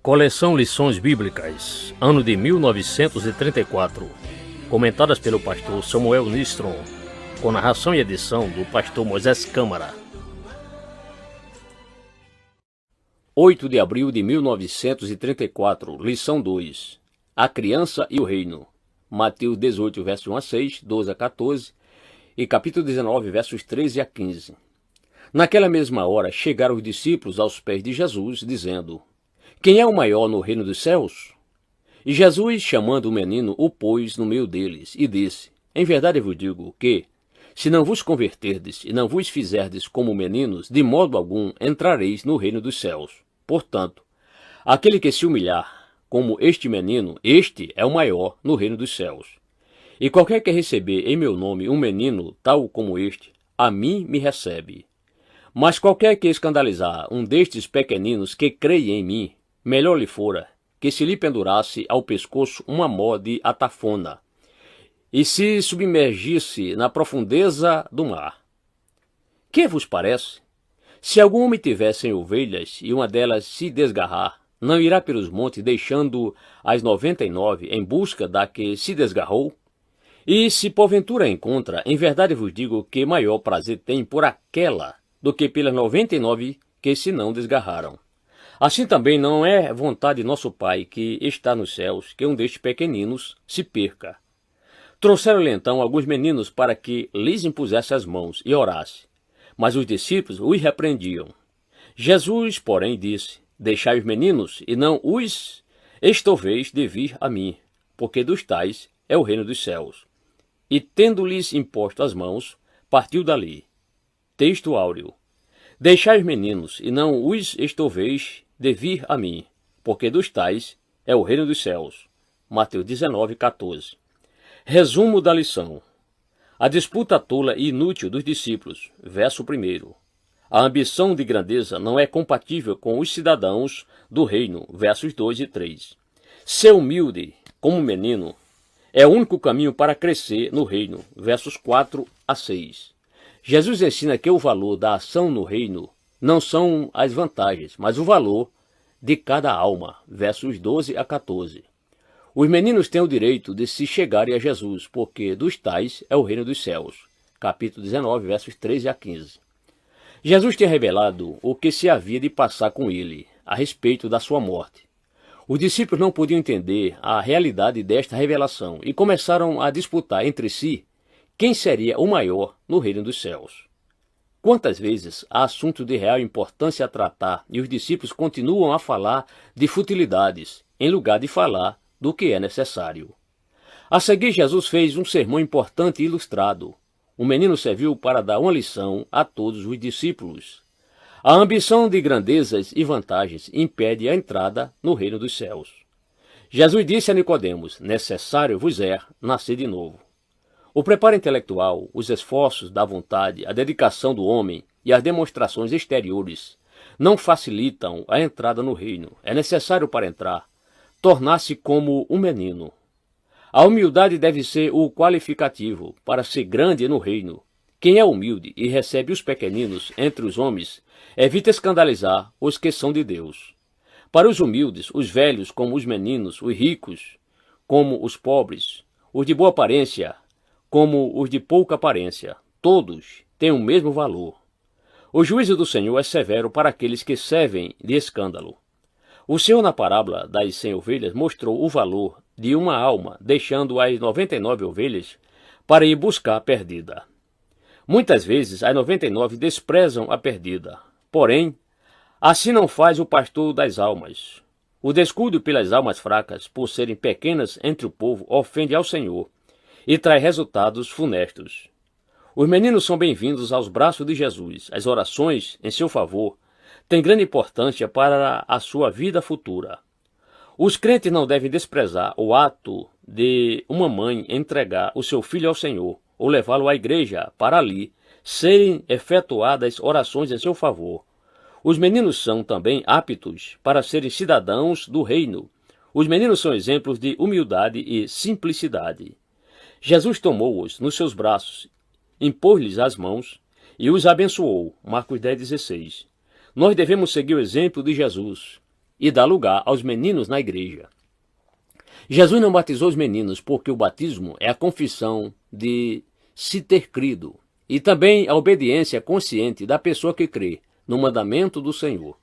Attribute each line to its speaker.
Speaker 1: Coleção Lições Bíblicas, ano de 1934, comentadas pelo pastor Samuel Nistron, com narração e edição do pastor Moisés Câmara. 8 de abril de 1934, lição 2, A criança e o reino, Mateus 18, versos 1 a 6, 12 a 14 e capítulo 19, versos 13 a 15. Naquela mesma hora chegaram os discípulos aos pés de Jesus, dizendo: Quem é o maior no reino dos céus? E Jesus, chamando o menino, o pôs no meio deles, e disse: Em verdade vos digo que, se não vos converterdes e não vos fizerdes como meninos, de modo algum entrareis no reino dos céus. Portanto, aquele que se humilhar como este menino, este é o maior no reino dos céus. E qualquer que receber em meu nome um menino tal como este, a mim me recebe. Mas qualquer que escandalizar um destes pequeninos que creia em mim, melhor lhe fora que se lhe pendurasse ao pescoço uma mó de atafona e se submergisse na profundeza do mar. Que vos parece? Se algum homem tiver 100 ovelhas e uma delas se desgarrar, não irá pelos montes deixando as 99 em busca da que se desgarrou? E se porventura encontra, em verdade vos digo que maior prazer tem por aquela do que pelas 99 que se não desgarraram. Assim também não é vontade de nosso Pai que está nos céus que um destes pequeninos se perca. Trouxeram-lhe então alguns meninos para que lhes impusesse as mãos e orasse, mas os discípulos os repreendiam. Jesus, porém, disse: Deixai os meninos e não os estoveis de vir a mim, porque dos tais é o reino dos céus. E tendo-lhes imposto as mãos, partiu dali. Texto áureo. Deixai os meninos e não os estoveis de vir a mim, porque dos tais é o reino dos céus. Mateus 19, 14. Resumo da lição. A disputa tola e inútil dos discípulos. Verso 1. A ambição de grandeza não é compatível com os cidadãos do reino. Versos 2 e 3. Ser humilde como menino é o único caminho para crescer no reino. Versos 4 a 6. Jesus ensina que o valor da ação no reino não são as vantagens, mas o valor de cada alma. Versos 12 a 14. Os meninos têm o direito de se chegarem a Jesus, porque dos tais é o reino dos céus. Capítulo 19, versos 13 a 15. Jesus tinha revelado o que se havia de passar com ele, a respeito da sua morte. Os discípulos não podiam entender a realidade desta revelação e começaram a disputar entre si quem seria o maior no reino dos céus. Quantas vezes há assunto de real importância a tratar e os discípulos continuam a falar de futilidades, em lugar de falar do que é necessário. A seguir, Jesus fez um sermão importante e ilustrado. O menino serviu para dar uma lição a todos os discípulos. A ambição de grandezas e vantagens impede a entrada no reino dos céus. Jesus disse a Nicodemos: necessário vos é nascer de novo. O preparo intelectual, os esforços da vontade, a dedicação do homem e as demonstrações exteriores não facilitam a entrada no reino. É necessário, para entrar, tornar-se como um menino. A humildade deve ser o qualificativo para ser grande no reino. Quem é humilde e recebe os pequeninos entre os homens, evita escandalizar os que são de Deus. Para os humildes, os velhos como os meninos, os ricos como os pobres, os de boa aparência como os de pouca aparência, todos têm o mesmo valor. O juízo do Senhor é severo para aqueles que servem de escândalo. O Senhor, na parábola das 100 ovelhas, mostrou o valor de uma alma, deixando as 99 ovelhas para ir buscar a perdida. Muitas vezes as 99 desprezam a perdida, porém, assim não faz o pastor das almas. O descuido pelas almas fracas, por serem pequenas entre o povo, ofende ao Senhor e traz resultados funestos. Os meninos são bem-vindos aos braços de Jesus. As orações em seu favor têm grande importância para a sua vida futura. Os crentes não devem desprezar o ato de uma mãe entregar o seu filho ao Senhor ou levá-lo à igreja para ali serem efetuadas orações em seu favor. Os meninos são também aptos para serem cidadãos do reino. Os meninos são exemplos de humildade e simplicidade. Jesus tomou-os nos seus braços, impôs-lhes as mãos e os abençoou. Marcos 10, 16. Nós devemos seguir o exemplo de Jesus. e dá lugar aos meninos na igreja. Jesus não batizou os meninos porque o batismo é a confissão de se ter crido e também a obediência consciente da pessoa que crê no mandamento do Senhor.